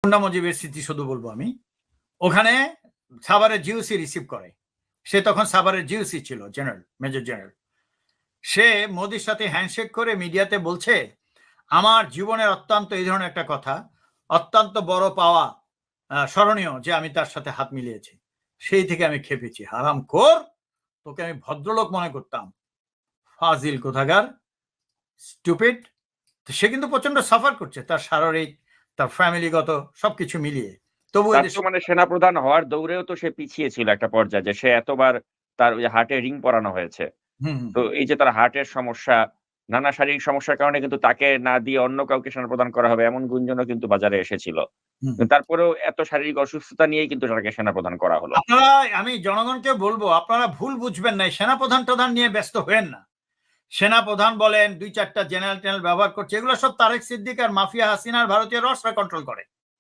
মুন্না মুজিবের স্মৃতি শুধু বলবো আমি, ওখানে সাভারের জিওসি রিসিভ করে, সে তখন সাভারের জিওসি ছিল, জেনারেল, মেজর জেনারেল। সে মোদির সাথে হ্যান্ডশেক করে মিডিয়াতে বলছে, আমার জীবনের অত্যন্ত এই ধরনের একটা কথা, অত্যন্ত বড় পাওয়া, স্মরণীয় যে আমি তার সাথে হাত মিলিয়েছি। সেই থেকে আমি খেপেছি, হারামখোর, তোকে আমি ভদ্রলোক মনে করতাম, ফাজিল কোথাকার, স্টুপিড। সে কিন্তু প্রচন্ড সাফার করছে, তার শারীরিক, তার ফ্যামিলিগত সবকিছু মিলিয়ে। তবু মানে সেনাপ্রধান হওয়ার দৌড়েও তো সে পিছিয়ে ছিল একটা পর্যায়ে, যে সে এতবার তার ওই হার্টে রিং পরানো হয়েছে। তো এই যে তার হার্টের সমস্যা, নানা শারীরিক সমস্যার কারণে কিন্তু তাকে না দিয়ে অন্য কাউকে সেনাপ্রধান করা হবে এমন গুঞ্জনও কিন্তু বাজারে এসেছিল। তারপরেও এত শারীরিক অসুস্থতা নিয়েই কিন্তু তাকে সেনাপ্রধান করা হলো। আপনারা, আমি জনগণকে বলবো, আপনারা ভুল বুঝবেন না, সেনাপ্রধান প্রধান নিয়ে ব্যস্ত হয়েন না। সেনাপ্রধান বলেন, 2-4টা জেনারেল টেনারেল ব্যবহার করছে, এগুলো সব তারেক সিদ্দিক আর মাফিয়া হাসিনার ভারতীয় রসরা কন্ট্রোল করে।